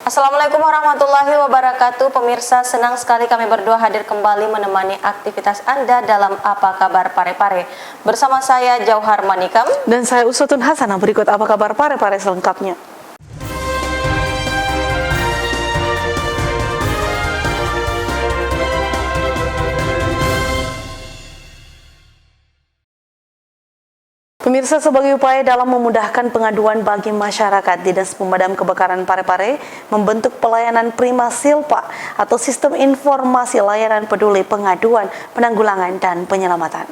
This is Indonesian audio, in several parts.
Assalamualaikum warahmatullahi wabarakatuh. Pemirsa, senang sekali kami berdua hadir kembali menemani aktivitas Anda dalam Apa Kabar Parepare. Bersama saya Jauhar Manikam dan saya Usutun Hasanah. Berikut Apa Kabar Parepare selengkapnya. Pemirsa, sebagai upaya dalam memudahkan pengaduan bagi masyarakat, Dinas Pemadam Kebakaran Parepare membentuk pelayanan Prima Silpa atau Sistem Informasi Layanan Peduli Pengaduan, Penanggulangan, dan Penyelamatan.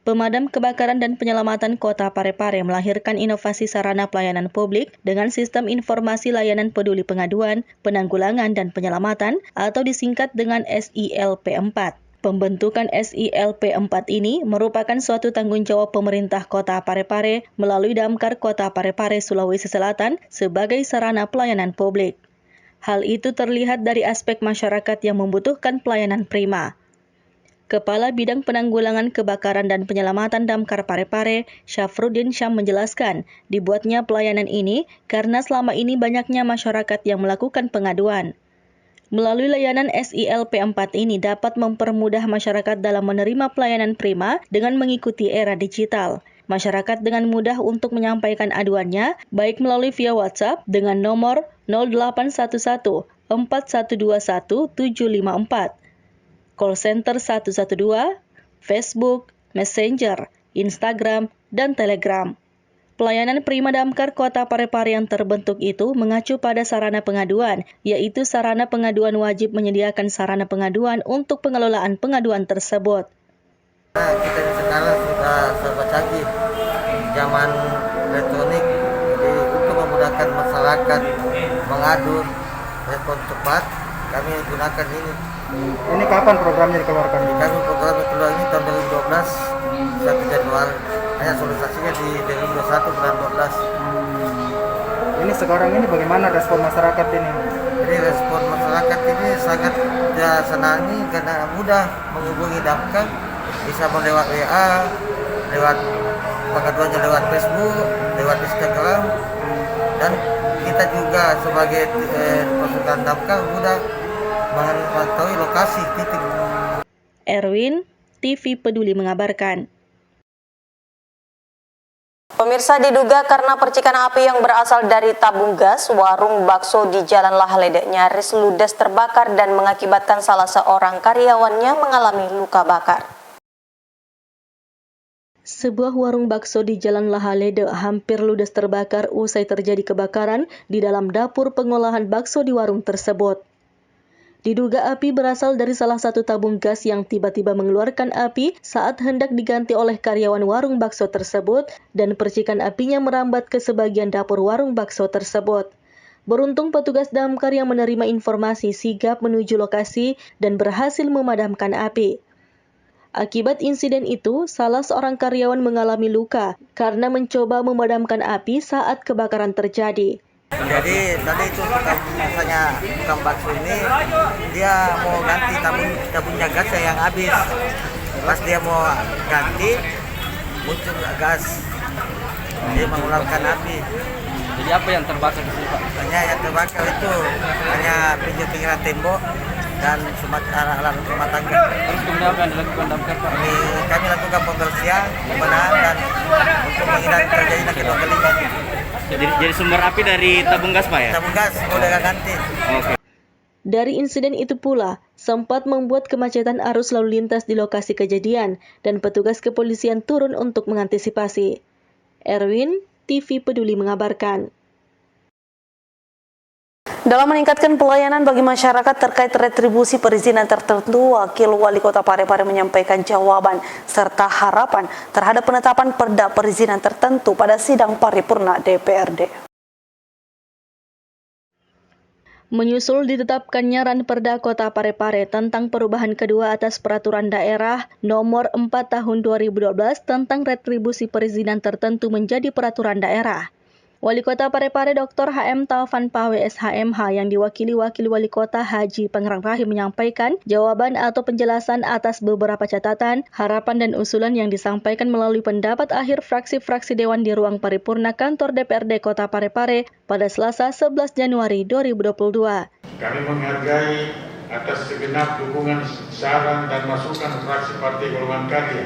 Pemadam Kebakaran dan Penyelamatan Kota Parepare melahirkan inovasi sarana pelayanan publik dengan Sistem Informasi Layanan Peduli Pengaduan, Penanggulangan, dan Penyelamatan atau disingkat dengan SILP4. Pembentukan SILP4 ini merupakan suatu tanggung jawab pemerintah Kota Parepare melalui Damkar Kota Parepare, Sulawesi Selatan sebagai sarana pelayanan publik. Hal itu terlihat dari aspek masyarakat yang membutuhkan pelayanan prima. Kepala Bidang Penanggulangan Kebakaran dan Penyelamatan Damkar Parepare, Syafruddin Syam menjelaskan, dibuatnya pelayanan ini karena selama ini banyaknya masyarakat yang melakukan pengaduan. Melalui layanan SILP4 ini dapat mempermudah masyarakat dalam menerima pelayanan prima dengan mengikuti era digital. Masyarakat dengan mudah untuk menyampaikan aduannya, baik melalui via WhatsApp dengan nomor 0811 4121 754, call center 112, Facebook, Messenger, Instagram, dan Telegram. Pelayanan Prima Damkar Kota Parepare yang terbentuk itu mengacu pada sarana pengaduan, yaitu sarana pengaduan wajib menyediakan sarana pengaduan untuk pengelolaan pengaduan tersebut. Kita di sekarang sudah serba canggih, zaman elektronik, jadi untuk memudahkan masyarakat mengadu respon cepat, kami gunakan ini. Ini kapan programnya dikeluarkan? Kami program keluar ini tahun 2012, 1 Januari. Hanya sosialisasinya di 2021 bulan 12. Ini sekarang ini bagaimana respon masyarakat ini? Jadi respon masyarakat ini sangat senangi karena mudah menghubungi Damkar, bisa melewat WA, lewat pengaduannya lewat Facebook, lewat Instagram, dan kita juga sebagai konsultan Damkar mudah mengetahui lokasi titik. Erwin, TV Peduli mengabarkan. Pemirsa, diduga karena percikan api yang berasal dari tabung gas, warung bakso di Jalan Lahalede nyaris ludes terbakar dan mengakibatkan salah seorang karyawannya mengalami luka bakar. Sebuah warung bakso di Jalan Lahalede hampir ludes terbakar usai terjadi kebakaran di dalam dapur pengolahan bakso di warung tersebut. Diduga api berasal dari salah satu tabung gas yang tiba-tiba mengeluarkan api saat hendak diganti oleh karyawan warung bakso tersebut dan percikan apinya merambat ke sebagian dapur warung bakso tersebut. Beruntung petugas damkar yang menerima informasi sigap menuju lokasi dan berhasil memadamkan api. Akibat insiden itu, salah seorang karyawan mengalami luka karena mencoba memadamkan api saat kebakaran terjadi. Jadi tadi itu tukang bakso ini dia mau ganti tabungnya gasnya yang habis. Pas dia mau ganti muncul gas, dia mengeluarkan api. Jadi apa yang terbakar di sini, Pak? Hanya yang terbakar itu hanya pinggiran tembok dan alat rumah tangga. Terus kemudian apa yang dilakukan Damkar, Pak? Kami lakukan pembersihan, pembenahan dan untuk menghindari terjadinya kedua kalinya. Jadi sumber api dari tabung gas, Pak, ya? Tabung gas boleh ganti. Oke. Dari insiden itu pula, sempat membuat kemacetan arus lalu lintas di lokasi kejadian dan petugas kepolisian turun untuk mengantisipasi. Erwin, TV Peduli mengabarkan. Dalam meningkatkan pelayanan bagi masyarakat terkait retribusi perizinan tertentu, Wakil Wali Kota Parepare menyampaikan jawaban serta harapan terhadap penetapan perda perizinan tertentu pada sidang paripurna DPRD. Menyusul ditetapkannya Ranperda Kota Parepare tentang perubahan kedua atas Peraturan Daerah Nomor 4 Tahun 2012 tentang retribusi perizinan tertentu menjadi peraturan daerah. Wali Kota Parepare Dr. HM Taufan Pawe SHMH yang diwakili Wakil Wali Kota Haji Pangerang Rahim menyampaikan jawaban atau penjelasan atas beberapa catatan, harapan dan usulan yang disampaikan melalui pendapat akhir fraksi-fraksi Dewan di ruang paripurna kantor DPRD Kota Parepare pada Selasa 11 Januari 2022. Kami menghargai atas segenap dukungan, saran dan masukan fraksi Partai Golongan Karya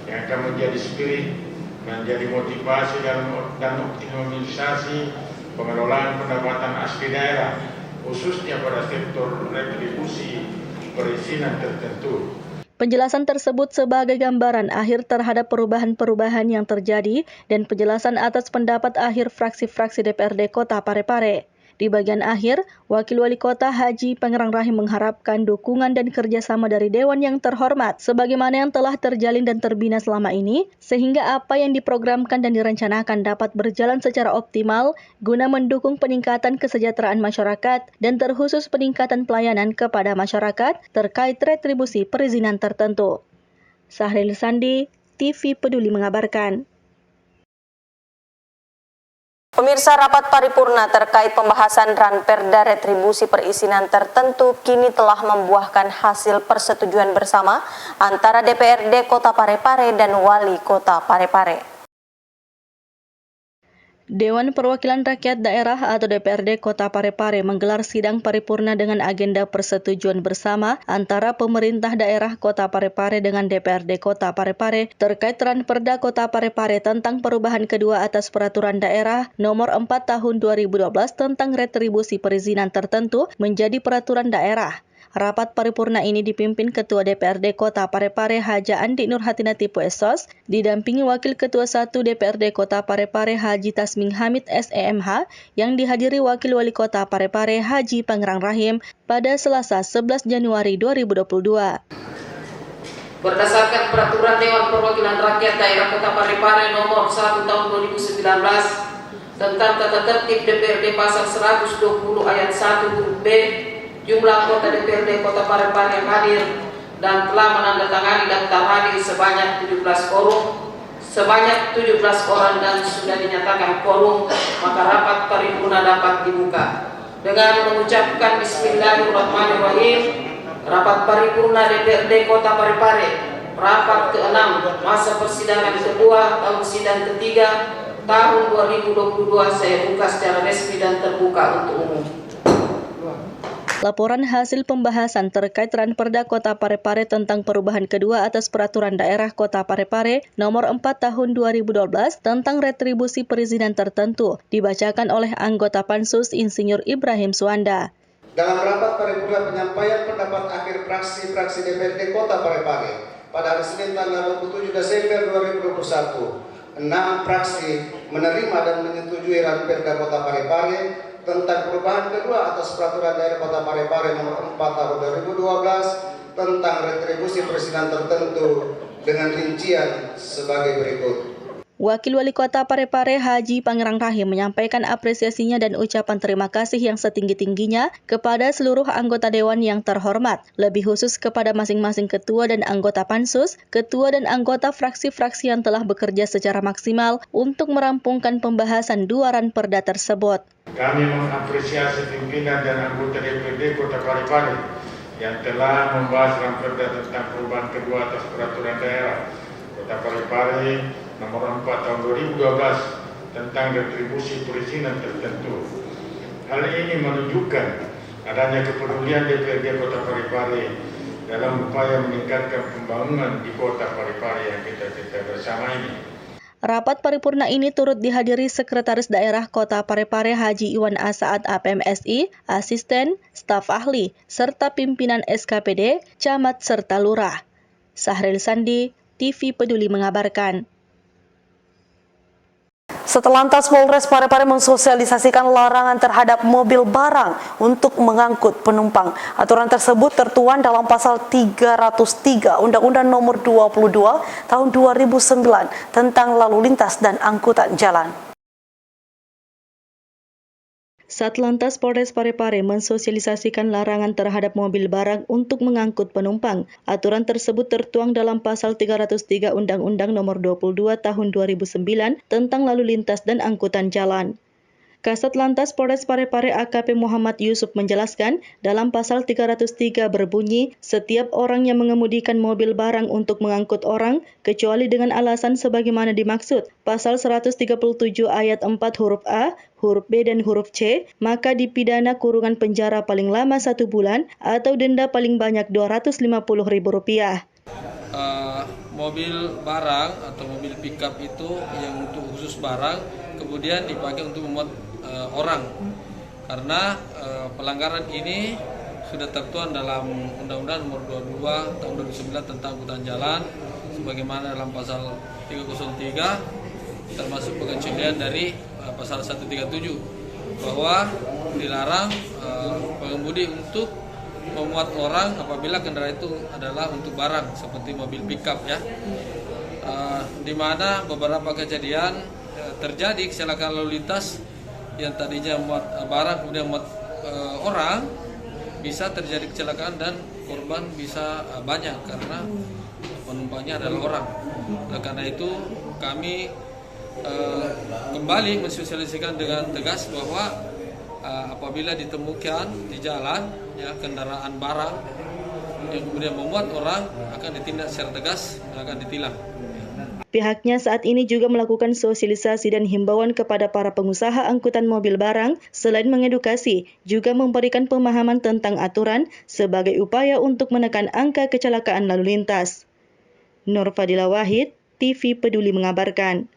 yang akan menjadi spirit, menjadi motivasi dan optimalisasi pengelolaan pendapatan asli daerah, khususnya pada sektor retribusi perizinan tertentu. Penjelasan tersebut sebagai gambaran akhir terhadap perubahan-perubahan yang terjadi dan penjelasan atas pendapat akhir fraksi-fraksi DPRD Kota Parepare. Di bagian akhir, Wakil Wali Kota Haji Pangerang Rahim mengharapkan dukungan dan kerjasama dari Dewan yang terhormat, sebagaimana yang telah terjalin dan terbina selama ini, sehingga apa yang diprogramkan dan direncanakan dapat berjalan secara optimal guna mendukung peningkatan kesejahteraan masyarakat dan terkhusus peningkatan pelayanan kepada masyarakat terkait retribusi perizinan tertentu. Sahril Sandi, TV Peduli mengabarkan. Pemirsa, rapat paripurna terkait pembahasan Ranperda retribusi perizinan tertentu kini telah membuahkan hasil persetujuan bersama antara DPRD Kota Parepare dan Wali Kota Parepare. Dewan Perwakilan Rakyat Daerah atau DPRD Kota Parepare menggelar sidang paripurna dengan agenda persetujuan bersama antara pemerintah daerah Kota Parepare dengan DPRD Kota Parepare terkait Ranperda Kota Parepare tentang perubahan kedua atas Peraturan Daerah Nomor 4 Tahun 2012 tentang retribusi perizinan tertentu menjadi Peraturan Daerah. Rapat paripurna ini dipimpin Ketua DPRD Kota Parepare Haja Andi Nurhatina Tipu Esos, didampingi Wakil Ketua 1 DPRD Kota Parepare Haji Tasming Hamid SEMH, yang dihadiri Wakil Wali Kota Parepare Haji Pangerang Rahim pada Selasa 11 Januari 2022. Berdasarkan Peraturan Dewan Perwakilan Rakyat Daerah Kota Parepare Nomor 1 Tahun 2019 tentang tata tertib DPRD Pasal 120 Ayat 1 huruf B, jumlah anggota DPRD Kota Parepare yang hadir dan telah menandatangani daftar hadir sebanyak 17 quorum, sebanyak 17 orang dan sudah dinyatakan quorum, maka rapat paripurna dapat dibuka. Dengan mengucapkan Bismillahirrahmanirrahim, rapat paripurna DPRD Kota Parepare, rapat ke-6 masa persidangan kedua tahun sidang ketiga tahun 2022 saya buka secara resmi dan terbuka untuk umum. Laporan hasil pembahasan terkait Ranperda Kota Parepare tentang perubahan kedua atas Peraturan Daerah Kota Parepare Nomor 4 Tahun 2012 tentang retribusi perizinan tertentu dibacakan oleh anggota Pansus Insinyur Ibrahim Suanda. Dalam rapat paripurna penyampaian pendapat akhir fraksi-fraksi DPRD Kota Parepare pada hari Senin tanggal 27 Desember 2021, 6 fraksi menerima dan menyetujui Ranperda Kota Parepare tentang perubahan kedua atas Peraturan Daerah Kota Parepare Nomor 4 Tahun 2012 tentang retribusi perizinan tertentu dengan rincian sebagai berikut. Wakil Wali Kota Parepare Haji Pangerang Rahim menyampaikan apresiasinya dan ucapan terima kasih yang setinggi-tingginya kepada seluruh anggota Dewan yang terhormat, lebih khusus kepada masing-masing ketua dan anggota Pansus, ketua dan anggota fraksi-fraksi yang telah bekerja secara maksimal untuk merampungkan pembahasan dua Ranperda tersebut. Kami mengapresiasi pimpinan dan anggota DPRD Kota Parepare yang telah membahas Ranperda tentang perubahan kedua atas Peraturan Daerah Kota Parepare Nomor 4 Tahun 2012 tentang retribusi perizinan tertentu. Hal ini menunjukkan adanya kepedulian DPRD Kota Parepare dalam upaya meningkatkan pembangunan di Kota Parepare yang kita bersama ini. Rapat paripurna ini turut dihadiri Sekretaris Daerah Kota Parepare Haji Iwan Asaat APMSI, asisten, staf ahli, serta pimpinan SKPD, camat, serta lurah. Sahril Sandi, TV Peduli mengabarkan. Setelantas Polres Parepare mensosialisasikan larangan terhadap mobil barang untuk mengangkut penumpang. Aturan tersebut tertuang dalam pasal 303 Undang-Undang Nomor 22 Tahun 2009 tentang lalu lintas dan angkutan jalan. Satlantas Polres Parepare mensosialisasikan larangan terhadap mobil barang untuk mengangkut penumpang. Aturan tersebut tertuang dalam pasal 303 Undang-Undang Nomor 22 Tahun 2009 tentang lalu lintas dan angkutan jalan. Kasat Lantas Polres Parepare AKP Muhammad Yusuf menjelaskan, dalam pasal 303 berbunyi, setiap orang yang mengemudikan mobil barang untuk mengangkut orang, kecuali dengan alasan sebagaimana dimaksud, pasal 137 ayat 4 huruf A, huruf B dan huruf C, maka dipidana kurungan penjara paling lama 1 bulan atau denda paling banyak Rp250.000. Mobil barang atau mobil pickup itu yang untuk khusus barang kemudian dipakai untuk memuat orang, karena pelanggaran ini sudah tertuang dalam Undang-Undang Nomor 22 Tahun 2009 tentang angkutan jalan, sebagaimana dalam pasal 303 termasuk pengecualian dari pasal 137 bahwa dilarang pengemudi untuk memuat orang apabila kendaraan itu adalah untuk barang seperti mobil pickup ya, di mana beberapa kejadian terjadi kecelakaan lalu lintas yang tadinya muat barang kemudian muat orang, bisa terjadi kecelakaan dan korban bisa banyak karena penumpangnya adalah orang. Oleh karena itu kami kembali mensosialisasikan dengan tegas bahwa apabila ditemukan di jalan ya kendaraan barang yang kemudian memuat orang akan ditindak secara tegas dan akan ditilang. Pihaknya saat ini juga melakukan sosialisasi dan himbauan kepada para pengusaha angkutan mobil barang, selain mengedukasi, juga memberikan pemahaman tentang aturan sebagai upaya untuk menekan angka kecelakaan lalu lintas. Nur Fadila Wahid, TV Peduli mengabarkan.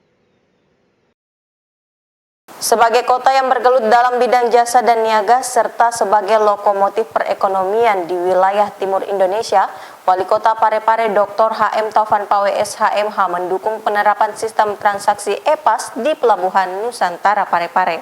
Sebagai kota yang bergelut dalam bidang jasa dan niaga serta sebagai lokomotif perekonomian di wilayah timur Indonesia, Wali Kota Parepare Dr. HM Taufan PWS HMH mendukung penerapan sistem transaksi e-Pas di Pelabuhan Nusantara Parepare.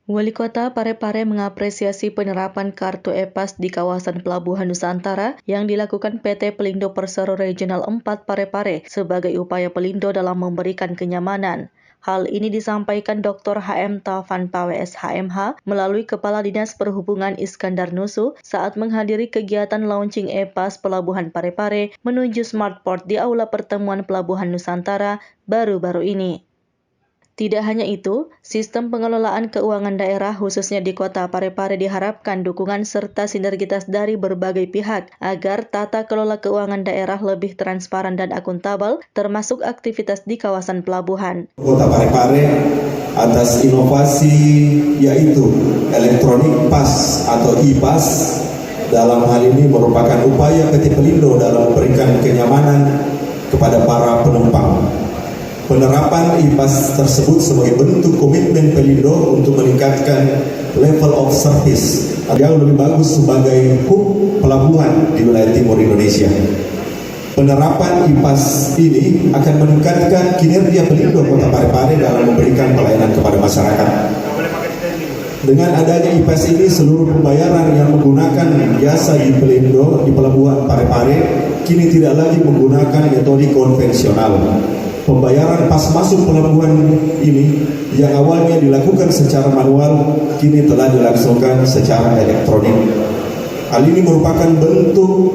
Wali Kota Parepare mengapresiasi penerapan kartu e-Pas di kawasan Pelabuhan Nusantara yang dilakukan PT Pelindo Persero Regional 4 Parepare sebagai upaya Pelindo dalam memberikan kenyamanan. Hal ini disampaikan Dr. HM Taufan PWS HMH melalui Kepala Dinas Perhubungan Iskandar Nusu saat menghadiri kegiatan launching e-Pas Pelabuhan Parepare menuju Smartport di Aula Pertemuan Pelabuhan Nusantara baru-baru ini. Tidak hanya itu, sistem pengelolaan keuangan daerah khususnya di Kota Parepare diharapkan dukungan serta sinergitas dari berbagai pihak agar tata kelola keuangan daerah lebih transparan dan akuntabel termasuk aktivitas di kawasan pelabuhan. Kota Parepare atas inovasi yaitu elektronik pas atau e-Pas dalam hal ini merupakan upaya PT Pelindo dalam memberikan kenyamanan kepada para penumpang. Penerapan e-Pas tersebut sebagai bentuk komitmen Pelindo untuk meningkatkan level of service jauh lebih bagus sebagai hub pelabuhan di wilayah timur Indonesia. Penerapan e-Pas ini akan meningkatkan kinerja Pelindo Kota Parepare dalam memberikan pelayanan kepada masyarakat. Dengan adanya e-Pas ini, seluruh pembayaran yang menggunakan jasa di Pelindo di Pelabuhan Parepare kini tidak lagi menggunakan metode konvensional. Pembayaran pas masuk pelabuhan ini yang awalnya dilakukan secara manual kini telah dilangsungkan secara elektronik. Hal ini merupakan bentuk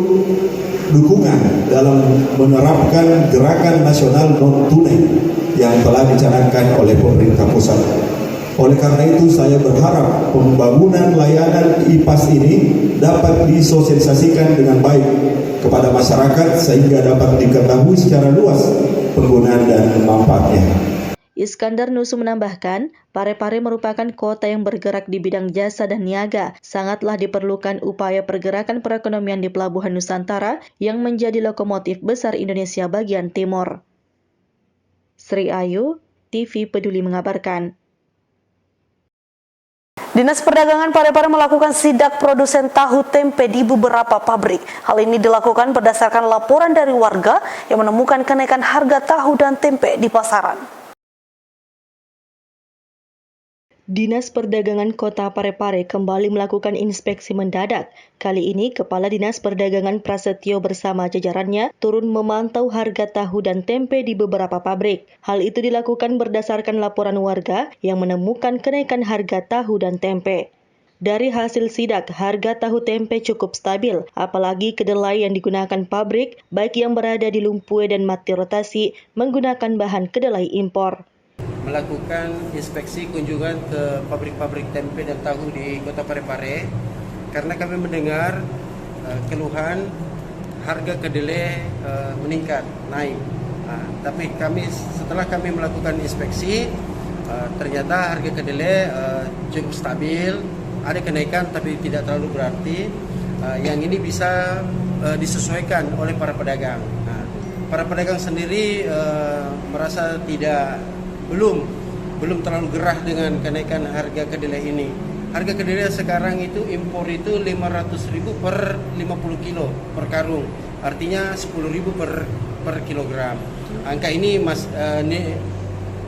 dukungan dalam menerapkan gerakan nasional non-tunai yang telah dicanangkan oleh pemerintah pusat. Oleh karena itu saya berharap pembangunan layanan e-Pas ini dapat disosialisasikan dengan baik kepada masyarakat sehingga dapat diketahui secara luas penggunaan dan manfaatnya. Iskandar Nusu menambahkan, Parepare merupakan kota yang bergerak di bidang jasa dan niaga. Sangatlah diperlukan upaya pergerakan perekonomian di Pelabuhan Nusantara yang menjadi lokomotif besar Indonesia bagian timur. Sri Ayu, TV Peduli mengabarkan. Dinas Perdagangan Parepare melakukan sidak produsen tahu tempe di beberapa pabrik. Hal ini dilakukan berdasarkan laporan dari warga yang menemukan kenaikan harga tahu dan tempe di pasaran. Dinas Perdagangan Kota Parepare kembali melakukan inspeksi mendadak. Kali ini, Kepala Dinas Perdagangan Prasetyo bersama jajarannya turun memantau harga tahu dan tempe di beberapa pabrik. Hal itu dilakukan berdasarkan laporan warga yang menemukan kenaikan harga tahu dan tempe. Dari hasil sidak, harga tahu tempe cukup stabil, apalagi kedelai yang digunakan pabrik, baik yang berada di Lumpue dan Mati Rotasi, menggunakan bahan kedelai impor. melakukan inspeksi kunjungan ke pabrik-pabrik tempe dan tahu di Kota Parepare karena kami mendengar keluhan harga kedelai meningkat, naik. Tapi setelah kami melakukan inspeksi, ternyata harga kedelai cukup stabil, ada kenaikan tapi tidak terlalu berarti. Yang ini bisa disesuaikan oleh para pedagang. Para pedagang sendiri merasa belum terlalu gerah dengan kenaikan harga kedelai ini. Harga kedelai sekarang itu impor itu 500.000 per 50 kilo per karung, artinya 10.000 per kilogram. Angka ini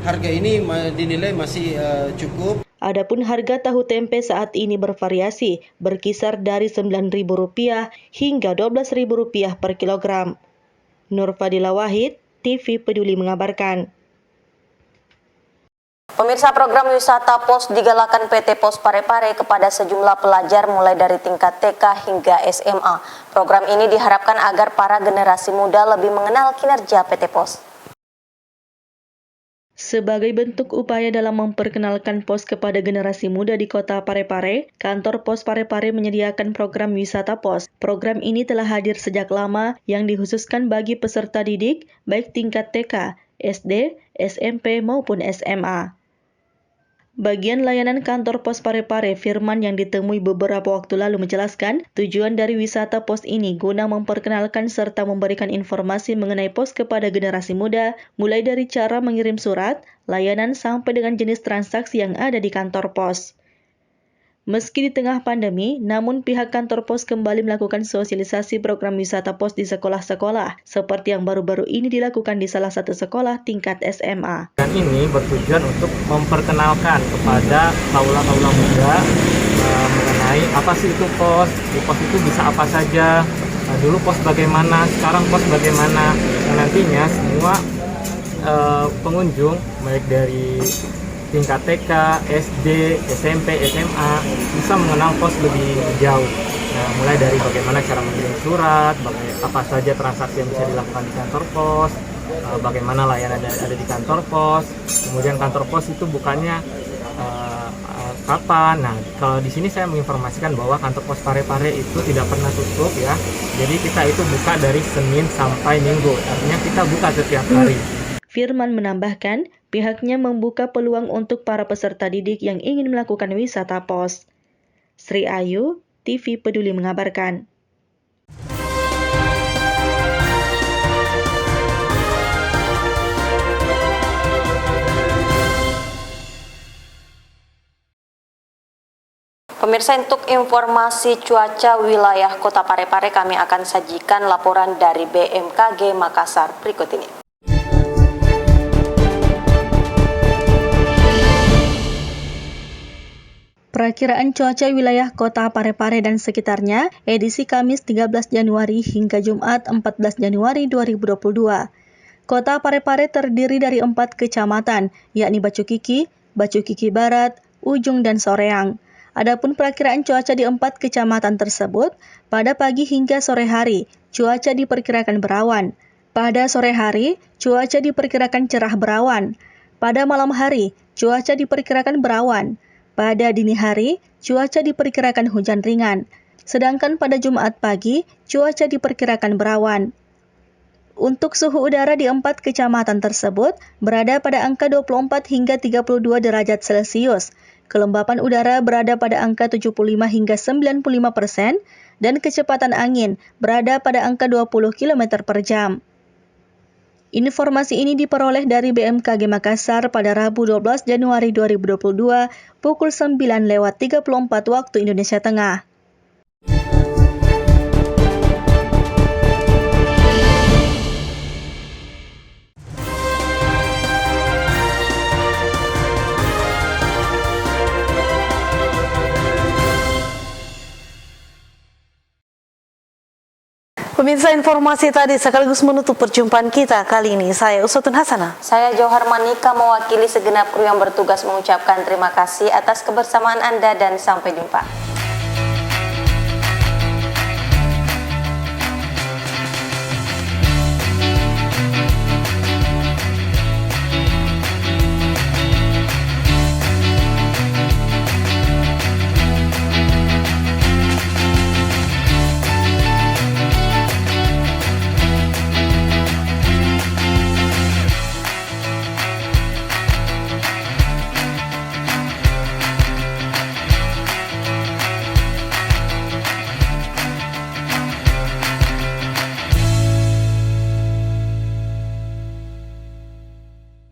harga ini dinilai masih cukup. Adapun harga tahu tempe saat ini bervariasi, berkisar dari Rp9.000 hingga Rp12.000 per kilogram. Nur Fadila Wahid, TV Peduli mengabarkan. Pemirsa, program wisata pos digalakan PT Pos Parepare kepada sejumlah pelajar mulai dari tingkat TK hingga SMA. Program ini diharapkan agar para generasi muda lebih mengenal kinerja PT Pos. Sebagai bentuk upaya dalam memperkenalkan pos kepada generasi muda di Kota Parepare, Kantor Pos Parepare menyediakan program wisata pos. Program ini telah hadir sejak lama yang dikhususkan bagi peserta didik baik tingkat TK, SD, SMP maupun SMA. Bagian layanan Kantor Pos Parepare, Firman, yang ditemui beberapa waktu lalu menjelaskan tujuan dari wisata pos ini guna memperkenalkan serta memberikan informasi mengenai pos kepada generasi muda, mulai dari cara mengirim surat, layanan sampai dengan jenis transaksi yang ada di kantor pos. Meski di tengah pandemi, namun pihak kantor pos kembali melakukan sosialisasi program wisata pos di sekolah-sekolah, seperti yang baru-baru ini dilakukan di salah satu sekolah tingkat SMA. Dan ini bertujuan untuk memperkenalkan kepada kaula-kaula muda mengenai apa sih itu pos, di pos itu bisa apa saja, dulu pos bagaimana, sekarang pos bagaimana, dan nantinya semua pengunjung, baik dari tingkat TK, SD, SMP, SMA bisa mengenal pos lebih jauh. Nah, mulai dari bagaimana cara mengirim surat, apa saja transaksi yang bisa dilakukan di kantor pos, bagaimana layanan yang ada di kantor pos, kemudian kantor pos itu bukannya kapan. Nah, kalau di sini saya menginformasikan bahwa kantor pos Parepare itu tidak pernah tutup ya. Jadi kita itu buka dari Senin sampai Minggu, artinya kita buka setiap hari. Firman menambahkan, pihaknya membuka peluang untuk para peserta didik yang ingin melakukan wisata pos. Sri Ayu, TV Peduli mengabarkan. Pemirsa, untuk informasi cuaca wilayah Kota Parepare kami akan sajikan laporan dari BMKG Makassar berikut ini. Perakiraan cuaca wilayah Kota Parepare dan sekitarnya, edisi Kamis 13 Januari hingga Jumat 14 Januari 2022. Kota Parepare terdiri dari 4 kecamatan, yakni Bacukiki, Bacukiki Barat, Ujung, dan Soreang. Adapun perakiraan cuaca di 4 kecamatan tersebut, pada pagi hingga sore hari, cuaca diperkirakan berawan. Pada sore hari, cuaca diperkirakan cerah berawan. Pada malam hari, cuaca diperkirakan berawan. Pada dini hari, cuaca diperkirakan hujan ringan. Sedangkan pada Jumat pagi, cuaca diperkirakan berawan. Untuk suhu udara di 4 kecamatan tersebut berada pada angka 24 hingga 32 derajat Celcius. Kelembapan udara berada pada angka 75 hingga 95% dan kecepatan angin berada pada angka 20 km per jam. Informasi ini diperoleh dari BMKG Makassar pada Rabu 12 Januari 2022 pukul 9:34 waktu Indonesia Tengah. Pemirsa, informasi tadi sekaligus menutup perjumpaan kita kali ini. Saya Uswatun Hasanah. Saya Johar Manika mewakili segenap kru yang bertugas mengucapkan terima kasih atas kebersamaan Anda dan sampai jumpa.